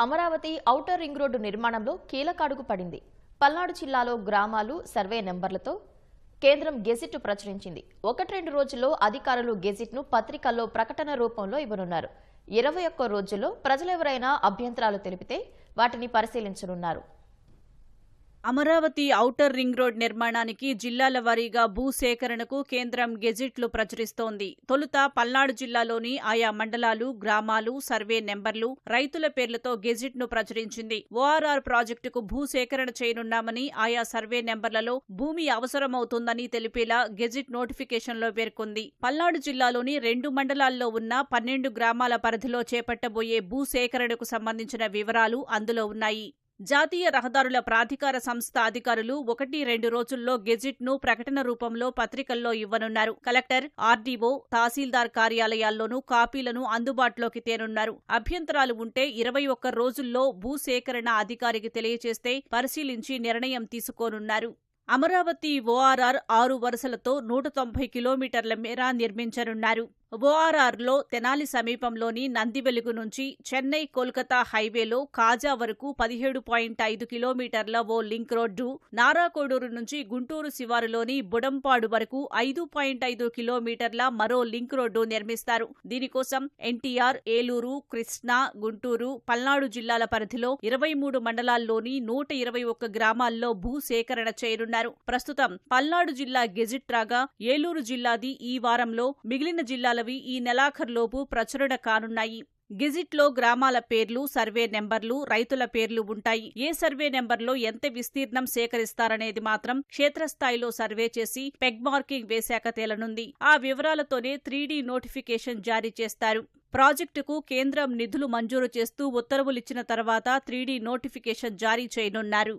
Amaravati outer ring road నిర్మాణంలో కీలక అడుగు పడింది. పల్నాడు జిల్లాలో గ్రామాలు సర్వే నెంబర్లతో కేంద్రం గెజిట్ ప్రచురించింది. 1-2 రోజుల్లో అధికారులు గెజిట్ను పత్రికల్లో ప్రకటన రూపంలో ఇవ్వనున్నారు. 21 రోజుల్లో ప్రజలెవరైనా అభ్యంతరాలు తెలిపితే వాటిని పరిశీలించనున్నారు. అమరావతి ఔటర్ రింగ్ రోడ్ నిర్మాణానికి జిల్లాల వారీగా భూసేకరణకు కేంద్రం గెజిట్లు ప్రచురిస్తోంది. తొలుత పల్నాడు జిల్లాలోని ఆయా మండలాలు, గ్రామాలు, సర్వే నెంబర్లు, రైతుల పేర్లతో గెజిట్ను ప్రచురించింది. ఓఆర్ఆర్ ప్రాజెక్టుకు భూసేకరణ చేయనున్నామని, ఆయా సర్వే నెంబర్లలో భూమి అవసరమవుతుందని తెలిపేలా గెజిట్ నోటిఫికేషన్లో పేర్కొంది. పల్నాడు జిల్లాలోని 2 మండలాల్లో ఉన్న 12 గ్రామాల పరిధిలో చేపట్టబోయే భూసేకరణకు సంబంధించిన వివరాలు అందులో ఉన్నాయి. జాతీయ రహదారుల ప్రాధికార సంస్థ అధికారులు 1-2 రోజుల్లో గెజిట్ను ప్రకటన రూపంలో పత్రికల్లో ఇవ్వనున్నారు. కలెక్టర్, ఆర్డీఓ, తహసీల్దార్ కార్యాలయాల్లోనూ కాపీలను అందుబాటులోకి తేనున్నారు. అభ్యంతరాలు ఉంటే 21 రోజుల్లో భూసేకరణ అధికారికి తెలియజేస్తే పరిశీలించి నిర్ణయం తీసుకోనున్నారు. అమరావతి ఓఆర్ఆర్ 6 వరుసలతో 190 కిలోమీటర్ల మేర నిర్మించనున్నారు. ఓఆర్ఆర్లో తెనాలి సమీపంలోని నందివెలుగు నుంచి చెన్నై కోల్కతా హైవేలో కాజా వరకు 17.5 కిలోమీటర్ల ఓ లింక్ రోడ్డు, నారాకోడూరు నుంచి గుంటూరు శివారులోని బుడంపాడు వరకు 5.5 కిలోమీటర్ల మరో లింక్ రోడ్డు నిర్మిస్తారు. దీనికోసం ఎన్టీఆర్, ఏలూరు, కృష్ణా, గుంటూరు, పల్నాడు జిల్లాల పరిధిలో 23 మండలాల్లోని 121 గ్రామాల్లో భూసేకరణ చేయనున్నారు. ప్రస్తుతం పల్నాడు జిల్లా గెజిట్ రాగా ఏలూరు జిల్లాది ఈ వారంలో, మిగిలిన జిల్లాల ఈ నెలాఖరులోపు ప్రచురణ కానున్నాయి. గెజిట్లో గ్రామాల పేర్లు, సర్వే నెంబర్లు, రైతుల పేర్లు ఉంటాయి. ఏ సర్వే నెంబర్లో ఎంత విస్తీర్ణం సేకరిస్తారనేది మాత్రం క్షేత్రస్థాయిలో సర్వే చేసి పెగ్ మార్కింగ్ వేశాక తేలనుంది. ఆ వివరాలతోనే 3D నోటిఫికేషన్ జారీ చేస్తారు. ప్రాజెక్టుకు కేంద్రం నిధులు మంజూరు చేస్తూ ఉత్తర్వులిచ్చిన తర్వాత 3D నోటిఫికేషన్ జారీ చేయనున్నారు.